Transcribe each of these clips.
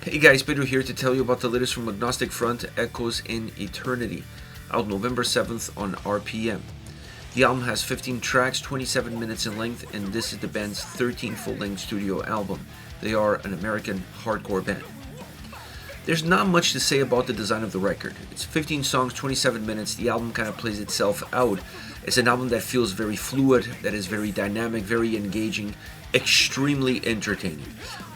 Hey guys, Pedro here to tell you about the latest from Agnostic Front, Echoes in Eternity, out November 7th on RPM. The album has 15 tracks, 27 minutes in length, and this is the band's 13th full-length studio album. They are an American hardcore band. There's not much to say about the design of the record. It's 15 songs, 27 minutes. The album kind of plays itself out. It's an album that feels very fluid, that is very dynamic, very engaging, extremely entertaining.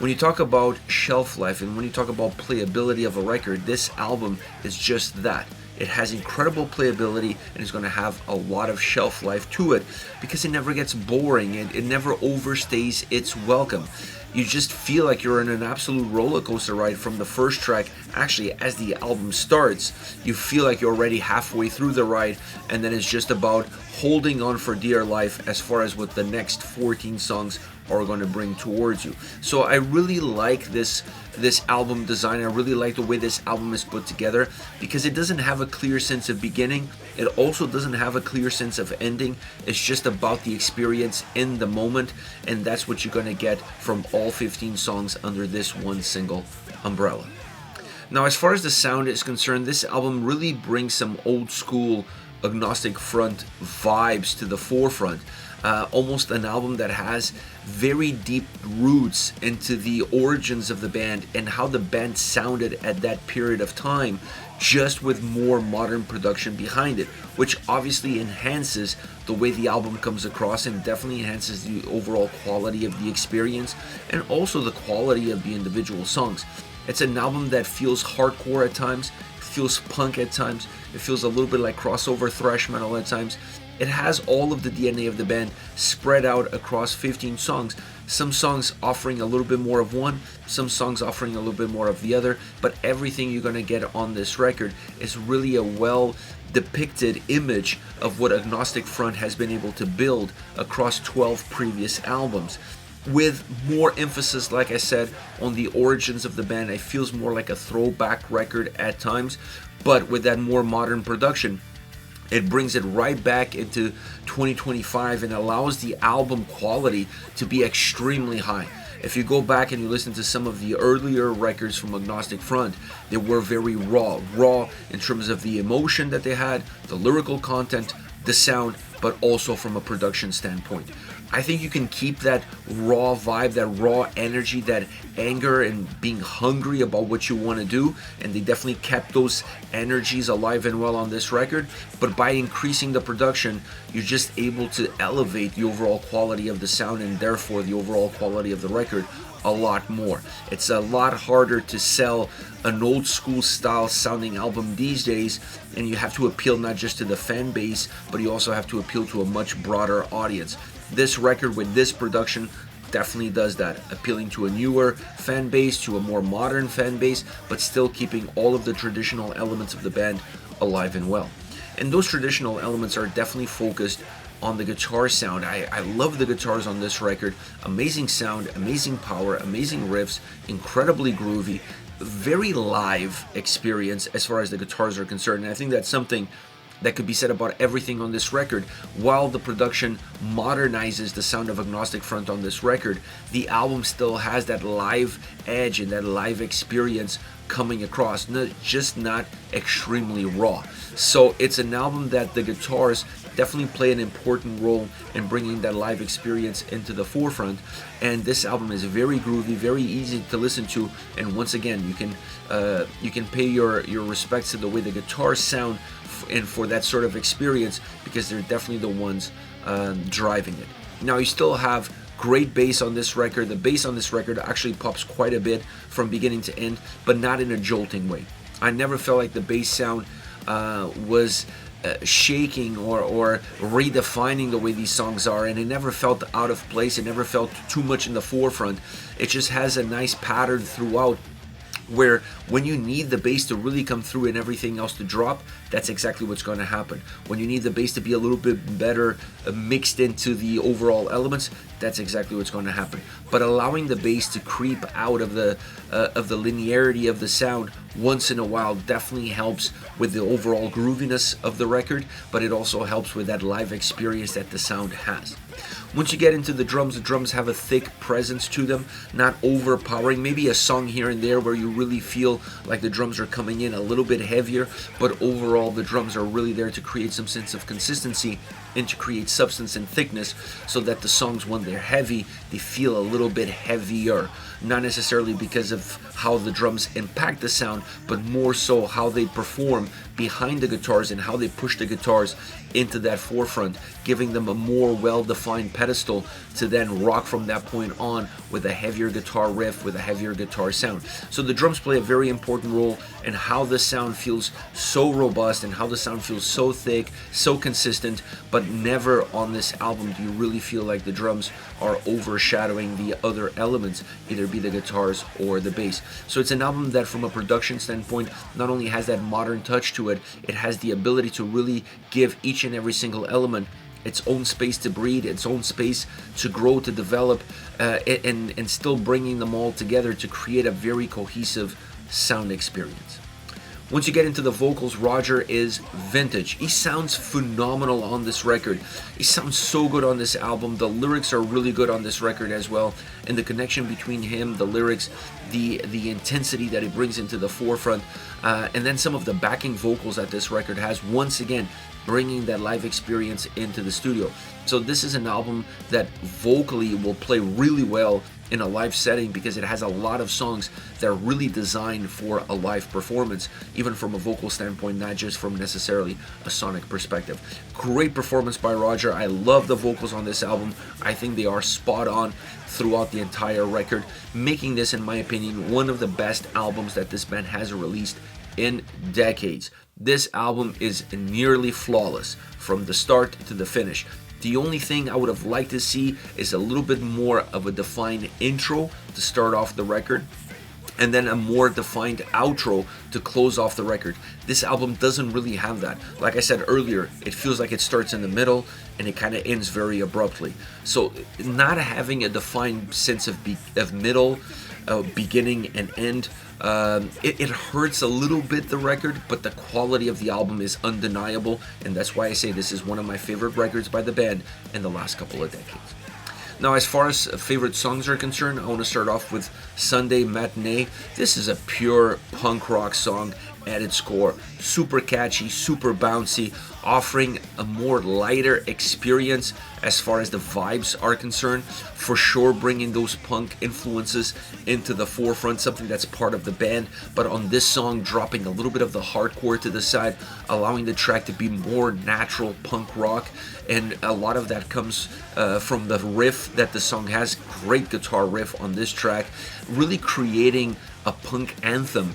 When you talk about shelf life and when you talk about playability of a record, this album is just that. It has incredible playability and is going to have a lot of shelf life to it because it never gets boring and it never overstays its welcome. You just feel like you're in an absolute roller coaster ride from the first track. Actually, as the album starts, you feel like you're already halfway through the ride, and then it's just about holding on for dear life as far as what the next 14 songs are going to bring towards you. So I really like this album design. I really like the way this album is put together because it doesn't have a clear sense of beginning. It also doesn't have a clear sense of ending. It's just about the experience in the moment, and that's what you're going to get from all 15 songs under this one single umbrella. Now, as far as the sound is concerned, this album really brings some old school Agnostic Front vibes to the forefront. Almost an album that has very deep roots into the origins of the band and how the band sounded at that period of time, just with more modern production behind it, which obviously enhances the way the album comes across and definitely enhances the overall quality of the experience and also the quality of the individual songs. It's an album that feels hardcore at times, feels punk at times, it feels a little bit like crossover thrash metal at times. It has all of the DNA of the band spread out across 15 songs. Some songs offering a little bit more of one, some songs offering a little bit more of the other, but everything you're going to get on this record is really a well depicted image of what Agnostic Front has been able to build across 12 previous albums. With more emphasis, like I said, on the origins of the band. It feels more like a throwback record at times, but with that more modern production, it brings it right back into 2025 and allows the album quality to be extremely high. If you go back and you listen to some of the earlier records from Agnostic Front, they were very raw in terms of the emotion that they had, the lyrical content, the sound, but also from a production standpoint. I think you can keep that raw vibe, that raw energy, that anger and being hungry about what you want to do, and they definitely kept those energies alive and well on this record, but by increasing the production, you're just able to elevate the overall quality of the sound and therefore the overall quality of the record a lot more. It's a lot harder to sell an old school style sounding album these days, and you have to appeal not just to the fan base, but you also have to appeal to a much broader audience. This record with this production definitely does that, appealing to a newer fan base, to a more modern fan base, but still keeping all of the traditional elements of the band alive and well. And those traditional elements are definitely focused on the guitar sound. I love the guitars on this record. Amazing sound, amazing power, amazing riffs, incredibly groovy, very live experience as far as the guitars are concerned. And I think that's something that could be said about everything on this record. While the production modernizes the sound of Agnostic Front on this record, the album still has that live edge and that live experience coming across, not extremely raw. So it's an album that the guitars definitely play an important role in bringing that live experience into the forefront, and this album is very groovy, very easy to listen to, and once again you can pay your respects to the way the guitars sound and for that sort of experience, because they're definitely the ones driving it. Now, you still have great bass on this record. The bass on this record actually pops quite a bit from beginning to end, but not in a jolting way. I never felt like the bass sound was shaking or redefining the way these songs are, and it never felt out of place. It never felt too much in the forefront. It just has a nice pattern throughout, where when you need the bass to really come through and everything else to drop, that's exactly what's going to happen. When you need the bass to be a little bit better mixed into the overall elements, that's exactly what's going to happen. But allowing the bass to creep out of the linearity of the sound once in a while definitely helps with the overall grooviness of the record, but it also helps with that live experience that the sound has. Once you get into the drums have a thick presence to them, not overpowering. Maybe a song here and there where you really feel like the drums are coming in a little bit heavier, but overall the drums are really there to create some sense of consistency and to create substance and thickness, so that the songs, when they're heavy, they feel a little bit heavier. Not necessarily because of how the drums impact the sound, but more so how they perform behind the guitars and how they push the guitars into that forefront, giving them a more well-defined pedestal to then rock from that point on with a heavier guitar riff, with a heavier guitar sound. So the drums play a very important role in how the sound feels so robust and how the sound feels so thick, so consistent, but never on this album do you really feel like the drums are overshadowing the other elements, either be the guitars or the bass. So it's an album that from a production standpoint not only has that modern touch to it, it has the ability to really give each and every single element its own space to breathe, its own space to grow, to develop, and still bringing them all together to create a very cohesive sound experience. Once you get into the vocals, Roger is vintage. He sounds phenomenal on this record. He sounds so good on this album. The lyrics are really good on this record as well. And the connection between him, the lyrics, the intensity that he brings into the forefront, and then some of the backing vocals that this record has, once again, bringing that live experience into the studio. So this is an album that vocally will play really well in a live setting because it has a lot of songs that are really designed for a live performance, even from a vocal standpoint, not just from necessarily a sonic perspective. Great performance by Roger. I love the vocals on this album. I think they are spot on throughout the entire record, making this, in my opinion, one of the best albums that this band has released in decades. This album is nearly flawless from the start to the finish. The only thing I would have liked to see is a little bit more of a defined intro to start off the record, and then a more defined outro to close off the record. This album doesn't really have that. Like I said earlier, it feels like it starts in the middle and it kind of ends very abruptly. So not having a defined sense of middle, beginning and end, it hurts a little bit, the record, but the quality of the album is undeniable, and that's why I say this is one of my favorite records by the band in the last couple of decades. Now, as far as favorite songs are concerned, I want to start off with Sunday Matinee. This is a pure punk rock song at its core. Super catchy, super bouncy, offering a more lighter experience as far as the vibes are concerned. For sure bringing those punk influences into the forefront, something that's part of the band, but on this song dropping a little bit of the hardcore to the side, allowing the track to be more natural punk rock. And a lot of that comes from the riff that the song has. Great guitar riff on this track, really creating a punk anthem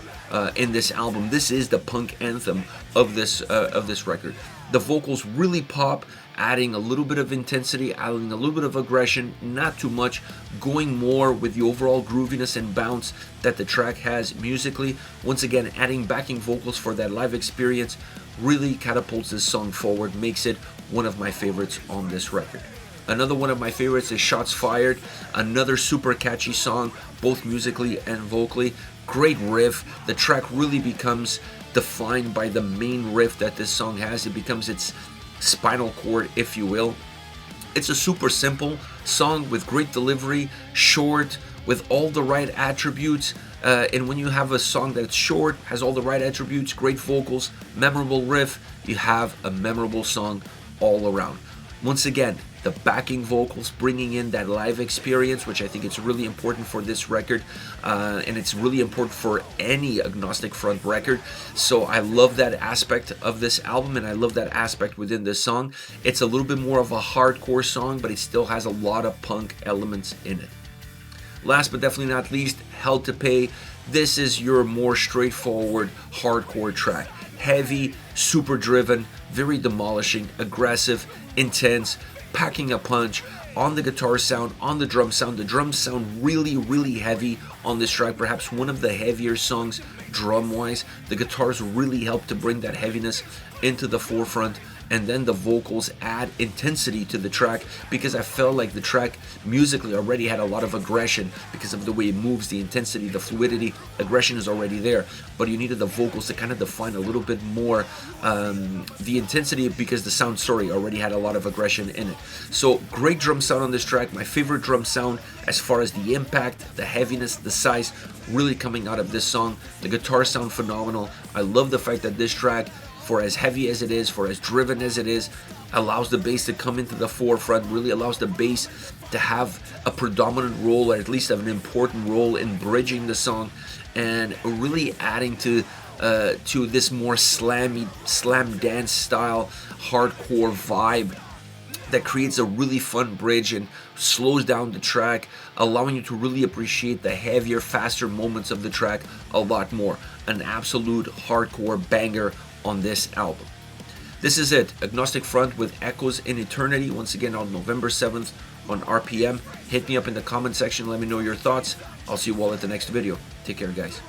in this album. This is the punk anthem of this record. The vocals really pop, adding a little bit of intensity, adding a little bit of aggression, not too much, going more with the overall grooviness and bounce that the track has musically. Once again, adding backing vocals for that live experience really catapults this song forward, makes it one of my favorites on this record. Another one of my favorites is Shots Fired, another super catchy song, both musically and vocally. Great riff. The track really becomes defined by the main riff that this song has. It becomes its spinal cord, if you will. It's a super simple song with great delivery, short, with all the right attributes. And when you have a song that's short, has all the right attributes, great vocals, memorable riff, you have a memorable song all around. Once again, the backing vocals bringing in that live experience, which I think it's really important for this record, and it's really important for any Agnostic Front record. So I love that aspect of this album, and I love that aspect within this song. It's a little bit more of a hardcore song, but it still has a lot of punk elements in it. Last but definitely not least, Hell to Pay. This is your more straightforward hardcore track. Heavy, super driven, very demolishing, aggressive, intense, packing a punch on the guitar sound, on the drum sound. The drums sound really, really heavy on this track, perhaps one of the heavier songs drum-wise. The guitars really help to bring that heaviness into the forefront, and then the vocals add intensity to the track, because I felt like the track musically already had a lot of aggression because of the way it moves, the intensity, the fluidity. Aggression is already there, but you needed the vocals to kind of define a little bit more the intensity, because the sound story already had a lot of aggression in it. So great drum sound on this track. My favorite drum sound as far as the impact, the heaviness, the size, really coming out of this song. The guitar sound phenomenal. I love the fact that this track, for as heavy as it is, for as driven as it is, allows the bass to come into the forefront, really allows the bass to have a predominant role, or at least have an important role in bridging the song, and really adding to this more slam dance style hardcore vibe that creates a really fun bridge and slows down the track, allowing you to really appreciate the heavier, faster moments of the track a lot more. An absolute hardcore banger on this album. This is it, Agnostic Front with Echoes in Eternity, once again on November 7th on RPM. Hit me up in the comment section, let me know your thoughts. I'll see you all at the next video. Take care, guys.